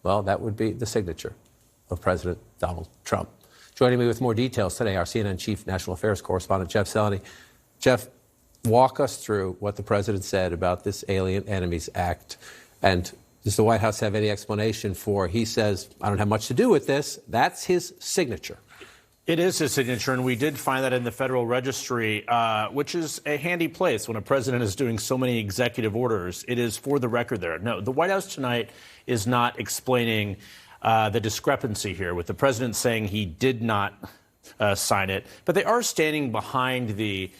Well, that would be the signature of President Donald Trump. Joining me with more details today, our CNN Chief National Affairs Correspondent, Jeff Zeleny. Jeff, walk us through what the president said about this Alien Enemies Act. And does the White House have any explanation for, he says, I don't have much to do with this. That's his signature. It is his signature, and we did find that in the Federal Registry, which is a handy place when a president is doing so many executive orders. It is for the record there. No, the White House tonight is not explaining the discrepancy here with the president saying he did not sign it, but they are standing behind the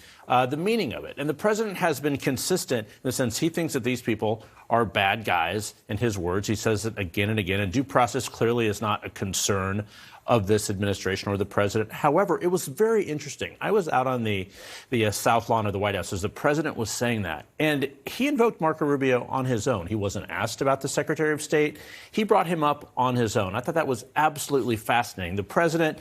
meaning of it. And the president has been consistent in the sense he thinks that these people are bad guys, in his words. He says it again and again. And due process clearly is not a concern of this administration or the president. However, it was very interesting. I was out on the South Lawn of the White House as the president was saying that. And he invoked Marco Rubio on his own. He wasn't asked about the Secretary of State. He brought him up on his own. I thought that was absolutely fascinating. The president,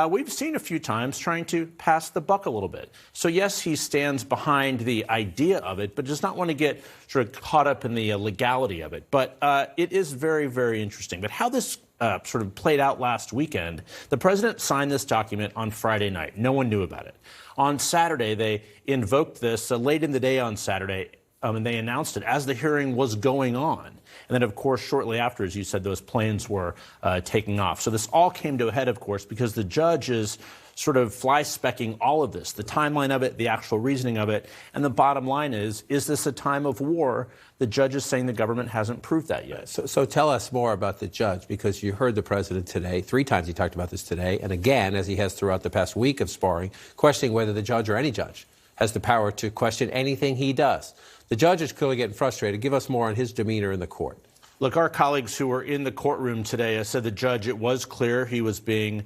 we've seen a few times trying to pass the buck a little bit. So, yes, he stands behind the idea of it, but does not want to get sort of caught up in the legality of it. But it is very, very interesting. But how this sort of played out last weekend, the president signed this document on Friday night. No one knew about it. On Saturday, they invoked this late in the day on Saturday, and they announced it as the hearing was going on. And then, of course, shortly after, as you said, those planes were taking off. So this all came to a head, of course, because the judge is sort of fly-specking all of this, the timeline of it, the actual reasoning of it. And the bottom line is this a time of war? The judge is saying the government hasn't proved that yet. So tell us more about the judge, because you heard the president today. 3 times he talked about this today. And again, as he has throughout the past week of sparring, questioning whether the judge or any judge has the power to question anything he does. The judge is clearly getting frustrated. Give us more on his demeanor in the court. Look, our colleagues who were in the courtroom today said the judge, it was clear he was being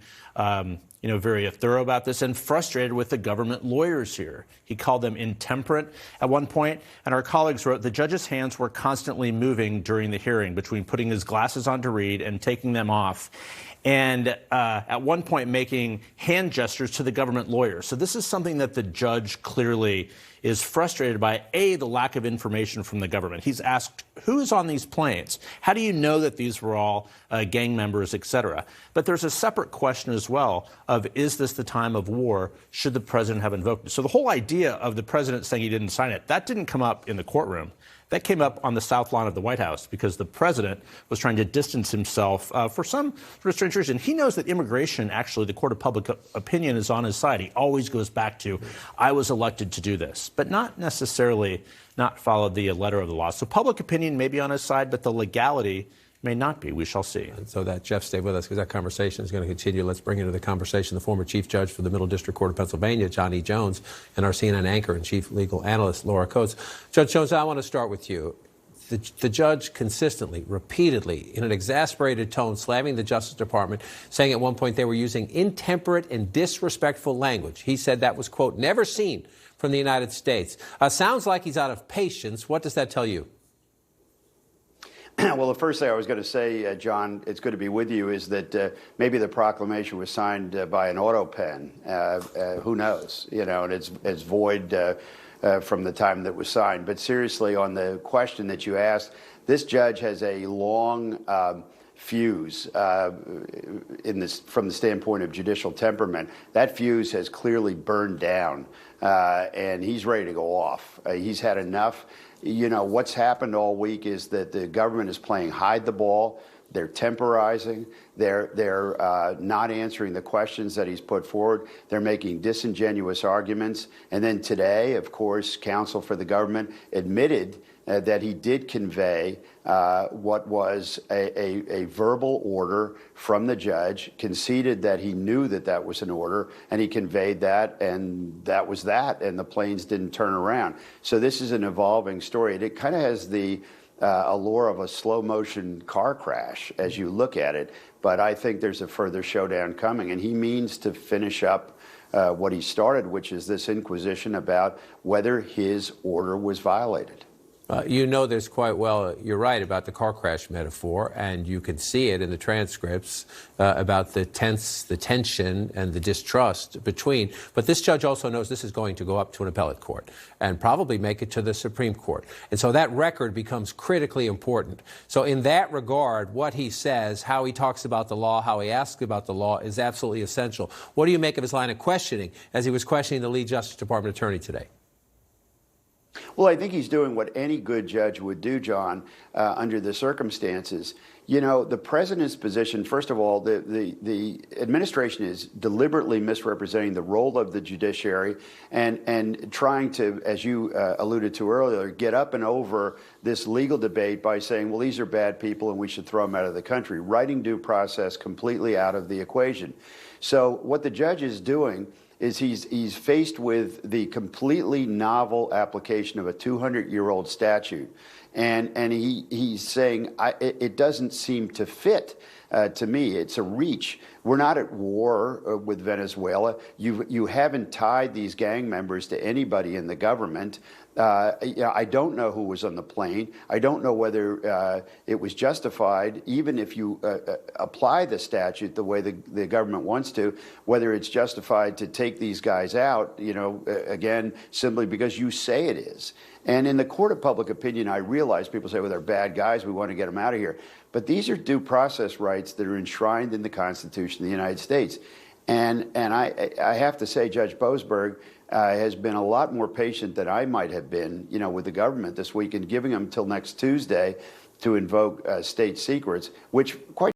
very thorough about this and frustrated with the government lawyers here. He called them intemperate at one point, and our colleagues wrote, the judge's hands were constantly moving during the hearing between putting his glasses on to read and taking them off, and at one point making hand gestures to the government lawyers. So this is something that the judge clearly is frustrated by, A, the lack of information from the government. He's asked, who's on these planes? How do you know that these were all gang members, et cetera? But there's a separate question as well of, is this the time of war? Should the president have invoked it? So the whole idea of the president saying he didn't sign it, that didn't come up in the courtroom. That came up on the South Lawn of the White House because the president was trying to distance himself for some sort of strange reason. He knows that immigration, actually, the court of public opinion is on his side. He always goes back to, I was elected to do this, but not necessarily not followed the letter of the law. So public opinion may be on his side, but the legality may not be. We shall see. And so that, Jeff, stay with us because that conversation is going to continue. Let's bring into the conversation the former Chief Judge for the Middle District Court of Pennsylvania, John E. Jones, and our CNN anchor and Chief Legal Analyst, Laura Coates. Judge Jones, I want to start with you. The judge consistently, repeatedly, in an exasperated tone, slamming the Justice Department, saying at one point they were using intemperate and disrespectful language. He said that was, quote, never seen from the United States. Sounds like he's out of patience. What does that tell you? Well, the first thing I was going to say, John, it's good to be with you, is that maybe the proclamation was signed by an auto pen. Who knows? And it's void from the time that was signed. But seriously, on the question that you asked, this judge has a long fuse from the standpoint of judicial temperament. That fuse has clearly burned down, and he's ready to go off. He's had enough. What's happened all week is that the government is playing hide the ball. They're temporizing. They're not answering the questions that he's put forward. They're making disingenuous arguments. And then today, of course, counsel for the government admitted that he did convey what was a verbal order from the judge, conceded that he knew that that was an order, and he conveyed that, and that was that, and the planes didn't turn around. So this is an evolving story. It kind of has the allure of a slow-motion car crash as you look at it, but I think there's a further showdown coming, and he means to finish up what he started, which is this inquisition about whether his order was violated. You know this quite well. You're right about the car crash metaphor, and you can see it in the transcripts about the tension and the distrust between. But this judge also knows this is going to go up to an appellate court and probably make it to the Supreme Court. And so that record becomes critically important. So in that regard, what he says, how he talks about the law, how he asks about the law is absolutely essential. What do you make of his line of questioning as he was questioning the lead Justice Department attorney today? Well, I think he's doing what any good judge would do, John, under the circumstances. You know, the president's position, first of all, the administration is deliberately misrepresenting the role of the judiciary and trying to, as you alluded to earlier, get up and over this legal debate by saying, well, these are bad people and we should throw them out of the country, writing due process completely out of the equation. So what the judge is doing is he's faced with the completely novel application of a 200-year-old statute. And he's saying, it doesn't seem to fit to me. It's a reach. We're not at war with Venezuela. You haven't tied these gang members to anybody in the government. I don't know who was on the plane. I don't know whether it was justified, even if you apply the statute the way the government wants to, whether it's justified to take these guys out, again, simply because you say it is. And in the court of public opinion, I realize people say, well, they're bad guys, we want to get them out of here. But these are due process rights that are enshrined in the Constitution of the United States. And I have to say, Judge Boasberg has been a lot more patient than I might have been, with the government this week, and giving them till next Tuesday to invoke state secrets, which quite